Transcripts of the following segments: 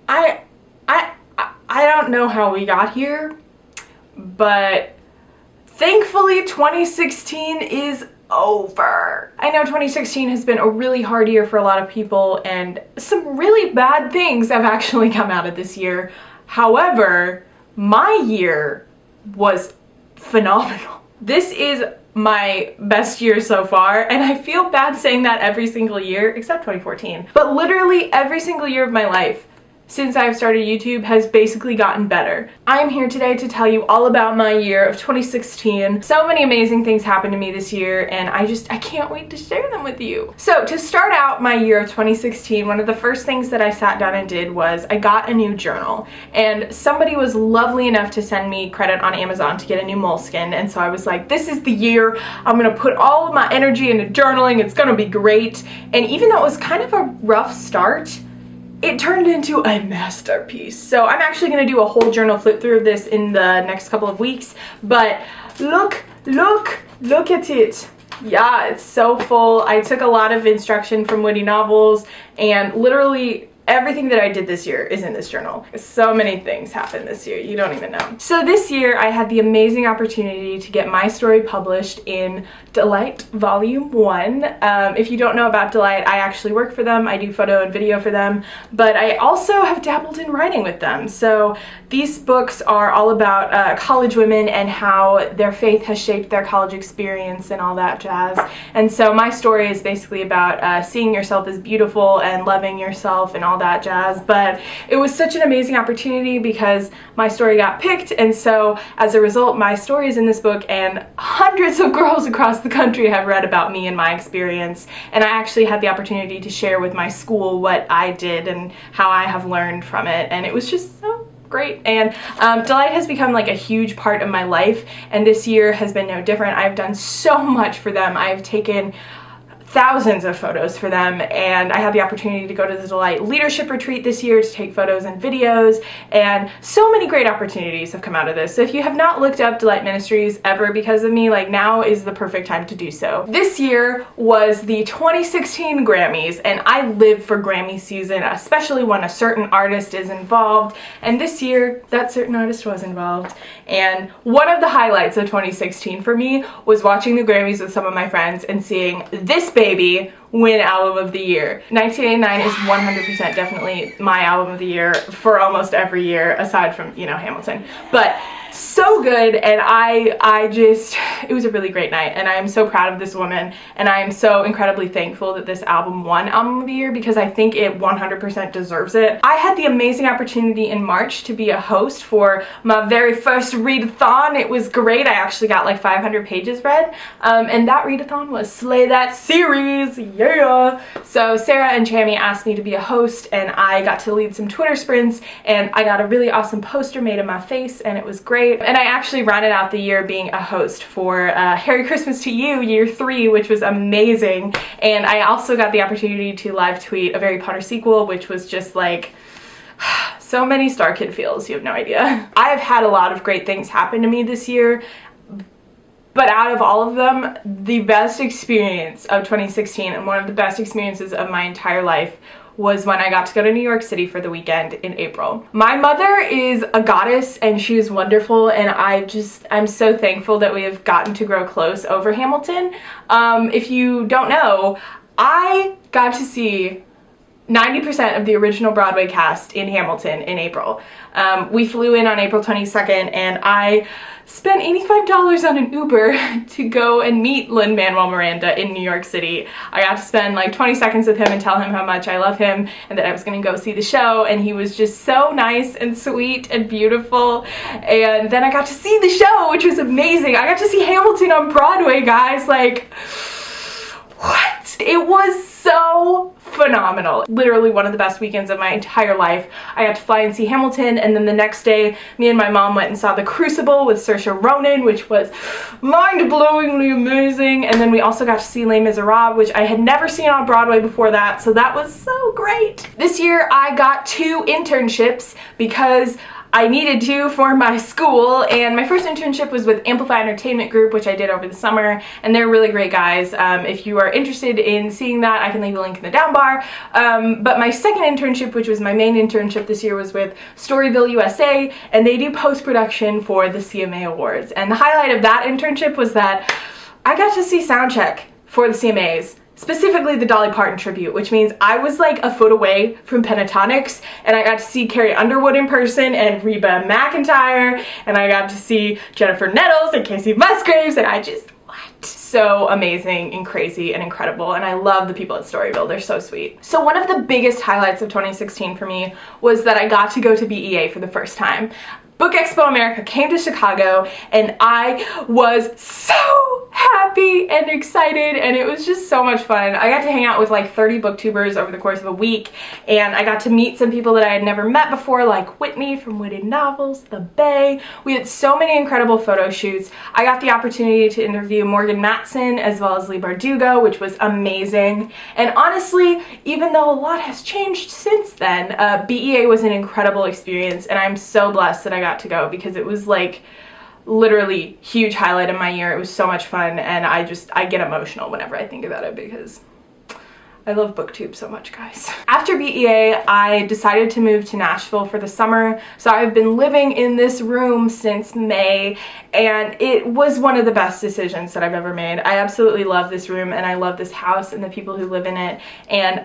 I don't know how we got here, but thankfully 2016 is over. I know 2016 has been a really hard year for a lot of people, and some really bad things have actually come out of this year. However, my year was phenomenal. This is my best year so far, and I feel bad saying that every single year, except 2014. But literally every single year of my life since I've started YouTube has basically gotten better. I'm here today to tell you all about my year of 2016. So many amazing things happened to me this year, and I can't wait to share them with you. So to start out my year of 2016, one of the first things that I sat down and did was I got a new journal, and somebody was lovely enough to send me credit on Amazon to get a new moleskin, and so I was like, this is the year I'm gonna put all of my energy into journaling. It's gonna be great. And even though it was kind of a rough start, it turned into a masterpiece. So I'm actually going to do a whole journal flip through of this in the next couple of weeks, but look at it. Yeah, it's so full. I took a lot of instruction from Witty Novels, and literally everything that I did this year is in this journal. So many things happened this year, you don't even know. So this year I had the amazing opportunity to get my story published in Delight Volume 1. If you don't know about Delight, I actually work for them. I do photo and video for them, but I also have dabbled in writing with them. So these books are all about college women and how their faith has shaped their college experience and all that jazz. And so my story is basically about seeing yourself as beautiful and loving yourself and all that jazz. But it was such an amazing opportunity because my story got picked, and so as a result my story is in this book, and hundreds of girls across the country have read about me and my experience, and I actually had the opportunity to share with my school what I did and how I have learned from it, and it was just so great. And Delight has become like a huge part of my life, and this year has been no different. I've done so much for them. I've taken thousands of photos for them, and I had the opportunity to go to the Delight Leadership Retreat this year to take photos and videos, and so many great opportunities have come out of this. So if you have not looked up Delight Ministries ever because of me, like, now is the perfect time to do so. This year was the 2016 Grammys, and I live for Grammy season, especially when a certain artist is involved, and this year that certain artist was involved. And one of the highlights of 2016 for me was watching the Grammys with some of my friends and seeing this baby win Album of the Year. 1989 is 100% definitely my album of the year for almost every year, aside from, you know, Hamilton. But so good, and it was a really great night, and I am so proud of this woman, and I am so incredibly thankful that this album won Album of the Year because I think it 100% deserves it. I had the amazing opportunity in March to be a host for my very first readathon. It was great. I actually got like 500 pages read, and that readathon was Slay That Series, yeah! So Sarah and Chammy asked me to be a host, and I got to lead some Twitter sprints, and I got a really awesome poster made of my face, and it was great. And I actually rounded out the year being a host for Harry Christmas to You, year 3, which was amazing. And I also got the opportunity to live tweet a Harry Potter sequel, which was just like so many Star Kid feels, you have no idea. I have had a lot of great things happen to me this year, but out of all of them, the best experience of 2016 and one of the best experiences of my entire life was when I got to go to New York City for the weekend in April. My mother is a goddess, and she is wonderful, and I'm so thankful that we have gotten to grow close over Hamilton. If you don't know, I got to see 90% of the original Broadway cast in Hamilton in April. We flew in on April 22nd, and I spent $85 on an Uber to go and meet Lin-Manuel Miranda in New York City. I got to spend like 20 seconds with him and tell him how much I love him and that I was gonna go see the show, and he was just so nice and sweet and beautiful. And then I got to see the show, which was amazing. I got to see Hamilton on Broadway, guys. Like, what? It was so phenomenal. Literally one of the best weekends of my entire life. I got to fly and see Hamilton, and then the next day me and my mom went and saw The Crucible with Saoirse Ronan, which was mind-blowingly amazing. And then we also got to see Les Miserables, which I had never seen on Broadway before that, so that was so great. This year I got 2 internships because I needed to for my school, and my first internship was with Amplify Entertainment Group, which I did over the summer, and they're really great guys. If you are interested in seeing that, I can leave a link in the down bar. But my second internship, which was my main internship this year, was with Storyville USA, and they do post-production for the CMA Awards. And the highlight of that internship was that I got to see soundcheck for the CMAs. Specifically the Dolly Parton tribute, which means I was like a foot away from Pentatonics, and I got to see Carrie Underwood in person and Reba McEntire, and I got to see Jennifer Nettles and Casey Musgraves, and I just, what? So amazing and crazy and incredible, and I love the people at Storyville. They're so sweet. So one of the biggest highlights of 2016 for me was that I got to go to BEA for the first time. Book Expo America came to Chicago, and I was so happy and excited, and it was just so much fun. I got to hang out with like 30 booktubers over the course of a week, and I got to meet some people that I had never met before, like Whitney from Witted Novels, The Bay. We had so many incredible photo shoots. I got the opportunity to interview Morgan Matson as well as Lee Bardugo, which was amazing. And honestly, even though a lot has changed since then, BEA was an incredible experience, and I'm so blessed that I got to go, because it was like literally huge highlight of my year. It was so much fun, and I get emotional whenever I think about it, because I love Booktube so much, guys. After BEA, I decided to move to Nashville for the summer, so I've been living in this room since May, and it was one of the best decisions that I've ever made. I absolutely love this room, and I love this house and the people who live in it, and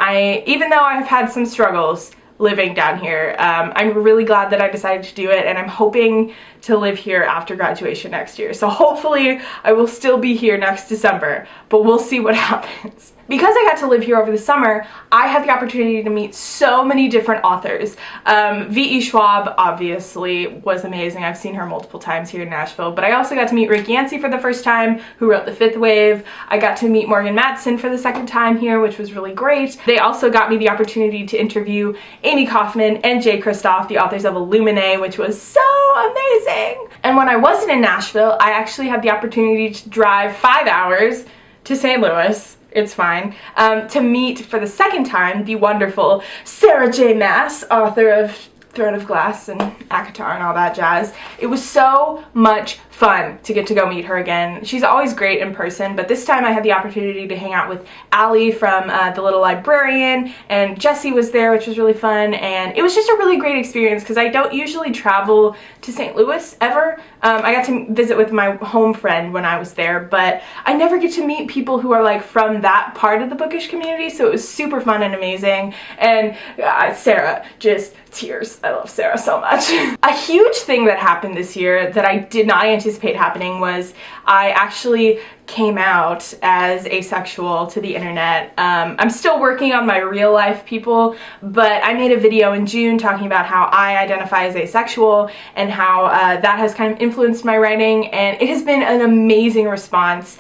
even though I've had some struggles living down here, I'm really glad that I decided to do it, and I'm hoping to live here after graduation next year. So hopefully I will still be here next December, but we'll see what happens. Because I got to live here over the summer, I had the opportunity to meet so many different authors. V.E. Schwab obviously was amazing. I've seen her multiple times here in Nashville, but I also got to meet Rick Yancey for the first time, who wrote The Fifth Wave. I got to meet Morgan Matson for the second time here, which was really great. They also got me the opportunity to interview Amy Kaufman and Jay Kristoff, the authors of Illuminae, which was so amazing. And when I wasn't in Nashville, I actually had the opportunity to drive 5 hours to St. Louis. It's fine, to meet for the second time the wonderful Sarah J. Maas, author of Throne of Glass and ACOTAR and all that jazz. It was so much fun to get to go meet her again. She's always great in person, but this time I had the opportunity to hang out with Allie from The Little Librarian, and Jessie was there, which was really fun, and it was just a really great experience because I don't usually travel to St. Louis ever. I got to visit with my home friend when I was there, but I never get to meet people who are like from that part of the bookish community, so it was super fun and amazing. And Sarah, just tears. I love Sarah so much. A huge thing that happened this year that I did not anticipate happening was I actually came out as asexual to the internet. I'm still working on my real life, people, but I made a video in June talking about how I identify as asexual and how that has kind of influenced my writing, and it has been an amazing response.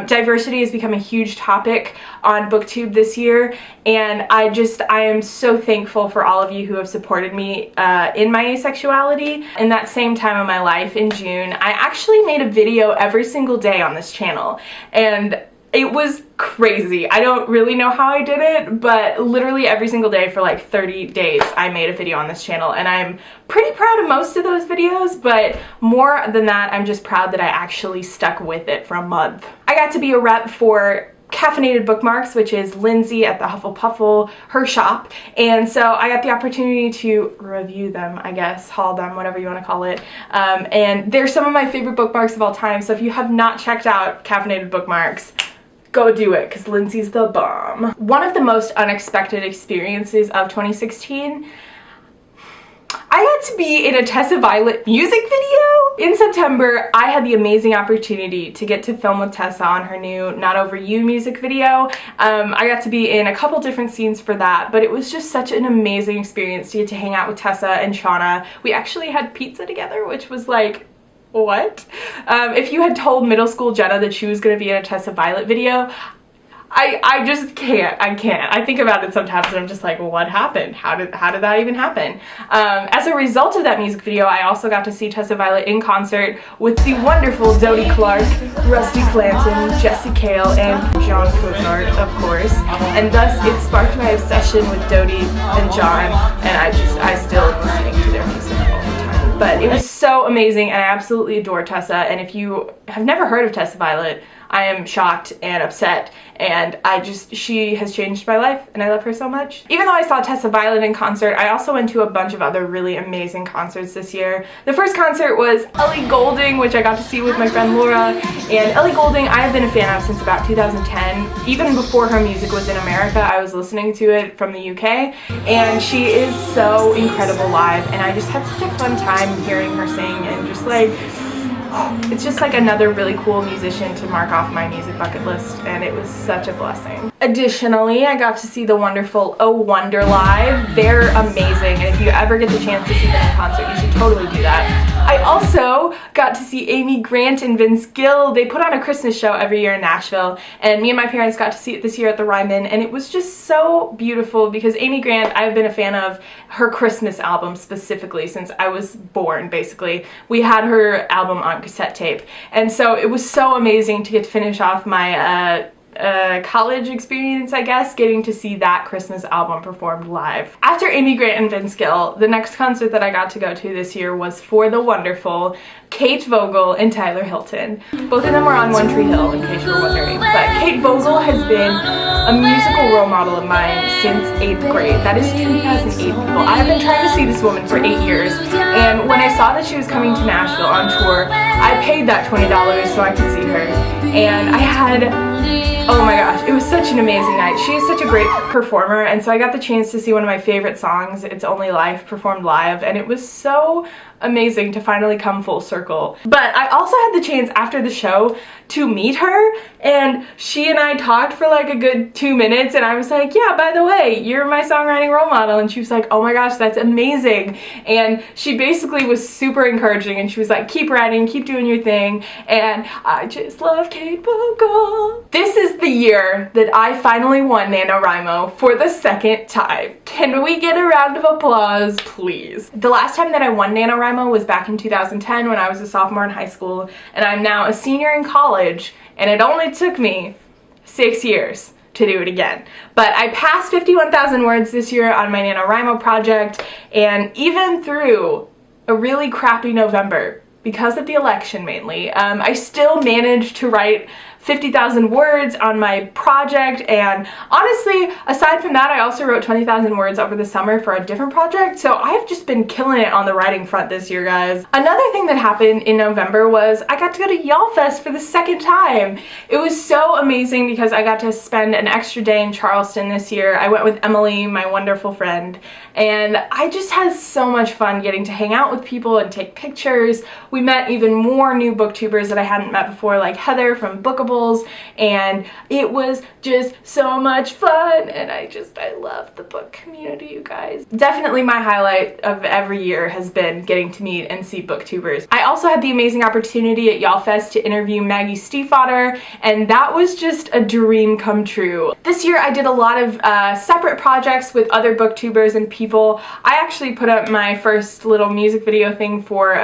Diversity has become a huge topic on Booktube this year, and I am so thankful for all of you who have supported me in my asexuality. In that same time of my life, in June, I actually made a video every single day on this channel, and it was crazy. I don't really know how I did it, but literally every single day for like 30 days I made a video on this channel, and I'm pretty proud of most of those videos, but more than that, I'm just proud that I actually stuck with it for a month. I got to be a rep for Caffeinated Bookmarks, which is Lindsay at the Hufflepuffle, her shop, and so I got the opportunity to review them, I guess, haul them, whatever you want to call it, and they're some of my favorite bookmarks of all time, so if you have not checked out Caffeinated Bookmarks, go do it, because Lindsay's the bomb. One of the most unexpected experiences of 2016, I got to be in a Tessa Violet music video. In September, I had the amazing opportunity to get to film with Tessa on her new Not Over You music video. I got to be in a couple different scenes for that, but it was just such an amazing experience to get to hang out with Tessa and Shauna. We actually had pizza together, which was like, what? If you had told middle school Jenna that she was going to be in a Tessa Violet video, I just can't. I can't. I think about it sometimes and I'm just like, well, what happened? How did that even happen? As a result of that music video, I also got to see Tessa Violet in concert with the wonderful Dodie Clark, Rusty Clanton, Jesse Cale, and John Cousinard, of course. And thus, it sparked my obsession with Dodie and John, and I still am listening to their music all the time. but it was so amazing, and I absolutely adore Tessa. And if you have never heard of Tessa Violet, I am shocked and upset, and she has changed my life, and I love her so much. Even though I saw Tessa Violet in concert, I also went to a bunch of other really amazing concerts this year. The first concert was Ellie Goulding, which I got to see with my friend Laura, and Ellie Goulding I have been a fan of since about 2010. Even before her music was in America, I was listening to it from the UK, and she is so incredible live, and I just had such a fun time hearing her sing, and just like, it's just like another really cool musician to mark off my music bucket list, and it was such a blessing. Additionally, I got to see the wonderful Oh Wonder live. They're amazing, and if you ever get the chance to see them in concert, you should totally do that. I also got to see Amy Grant and Vince Gill. They put on a Christmas show every year in Nashville, and me and my parents got to see it this year at the Ryman, and it was just so beautiful because Amy Grant, I've been a fan of her Christmas album specifically since I was born, basically. We had her album on cassette tape, and so it was so amazing to get to finish off my college experience, I guess, getting to see that Christmas album performed live. After Amy Grant and Vince Gill, the next concert that I got to go to this year was for the wonderful Kate Vogel and Tyler Hilton. Both of them were on One Tree Hill, in case you were wondering. But Kate Vogel has been a musical role model of mine since 8th grade. That is 2008, people. I have been trying to see this woman for 8 years, and when I saw that she was coming to Nashville on tour, I paid that $20 so I could see her. And I had, oh my gosh, it was such an amazing night. She is such a great performer, and so I got the chance to see one of my favorite songs, It's Only Life, performed live, and it was so amazing to finally come full circle. But I also had the chance after the show to meet her, and she and I talked for like a good 2 minutes, and I was like, yeah, by the way, you're my songwriting role model, and she was like, oh my gosh, that's amazing. And she basically was super encouraging, and she was like, keep writing, keep doing your thing, and I just love Kate Vogel. This is the year that I finally won NaNoWriMo for the second time. Can we get a round of applause, please? The last time that I won NaNoWriMo was back in 2010 when I was a sophomore in high school, and I'm now a senior in college, and it only took me 6 years to do it again. But I passed 51,000 words this year on my NaNoWriMo project, and even through a really crappy November, because of the election mainly, I still managed to write 50,000 words on my project, and honestly, aside from that, I also wrote 20,000 words over the summer for a different project, so I've just been killing it on the writing front this year, guys. Another thing that happened in November was I got to go to YALLFest for the second time. It was so amazing because I got to spend an extra day in Charleston this year. I went with Emily, my wonderful friend, and I just had so much fun getting to hang out with people and take pictures. We met even more new booktubers that I hadn't met before, like Heather from Bookable, and it was just so much fun, and I love the book community, you guys. Definitely my highlight of every year has been getting to meet and see booktubers. I also had the amazing opportunity at YALLFest to interview Maggie Stiefvater, and that was just a dream come true. This year I did a lot of separate projects with other booktubers and people. I actually put up my first little music video thing for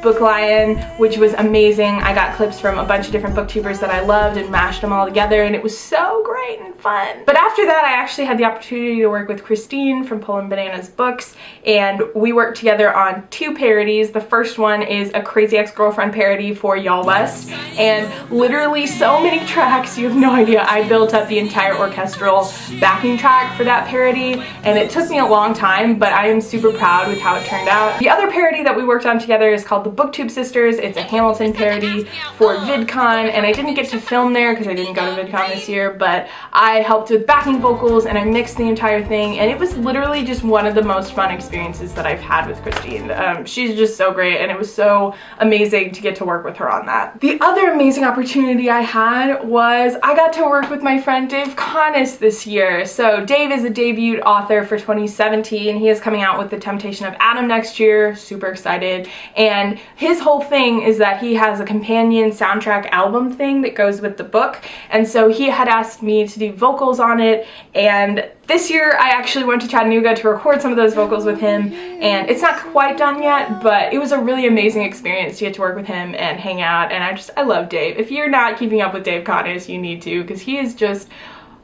Book Lion, which was amazing. I got clips from a bunch of different booktubers that I loved and mashed them all together, and it was so great and fun. But after that, I actually had the opportunity to work with Christine from Pullin' Bananas Books, and we worked together on 2 parodies. The first one is a Crazy Ex-Girlfriend parody for Y'all West, and literally so many tracks, you have no idea. I built up the entire orchestral backing track for that parody, and it took me a long time, but I am super proud with how it turned out. The other parody that we worked on together is called the Booktube Sisters. It's a Hamilton parody for VidCon, and I didn't get to film there because I didn't go to VidCon this year, but I helped with backing vocals and I mixed the entire thing, and it was literally just one of the most fun experiences that I've had with Christine. She's just so great, and it was so amazing to get to work with her on that. The other amazing opportunity I had was I got to work with my friend Dave Connis this year. So Dave is a debut author for 2017. He is coming out with The Temptation of Adam next year. Super excited. And his whole thing is that he has a companion soundtrack album thing that goes with the book, and so he had asked me to do vocals on it, and this year I actually went to Chattanooga to record some of those vocals with him, and it's not quite done yet, but it was a really amazing experience to get to work with him and hang out, and I love Dave. If you're not keeping up with Dave Connis, you need to, because he is just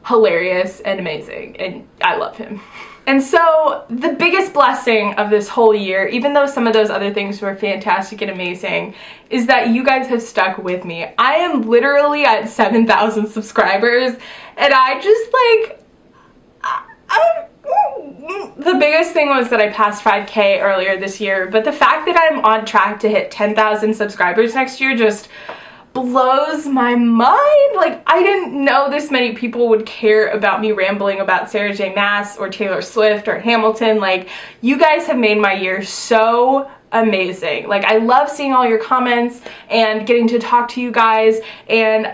hilarious and amazing, and I love him. And so the biggest blessing of this whole year, even though some of those other things were fantastic and amazing, is that you guys have stuck with me. I am literally at 7,000 subscribers, and I just the biggest thing was that I passed 5K earlier this year, but the fact that I'm on track to hit 10,000 subscribers next year just blows my mind. Like, I didn't know this many people would care about me rambling about Sarah J. Maas or Taylor Swift or Hamilton. Like, you guys have made my year so amazing. Like, I love seeing all your comments and getting to talk to you guys, and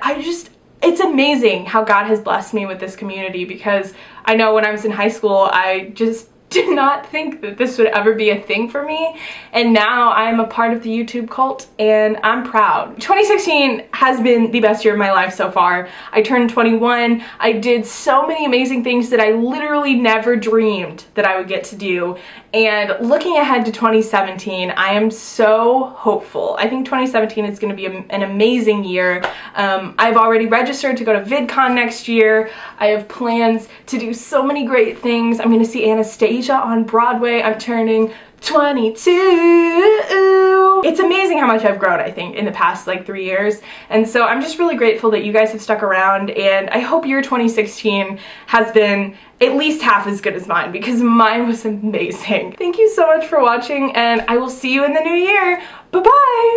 it's amazing how God has blessed me with this community, because I know when I was in high school, I just did not think that this would ever be a thing for me, and now I'm a part of the YouTube cult, and I'm proud. 2016 has been the best year of my life so far. I turned 21. I did so many amazing things that I literally never dreamed that I would get to do, and looking ahead to 2017, I am so hopeful. I think 2017 is going to be an amazing year. I've already registered to go to VidCon next year. I have plans to do so many great things. I'm going to see Anastasia on Broadway. I'm turning 22. It's amazing how much I've grown, I think, in the past 3 years. And so I'm just really grateful that you guys have stuck around, and I hope your 2016 has been at least half as good as mine, because mine was amazing. Thank you so much for watching, and I will see you in the new year. Bye-bye!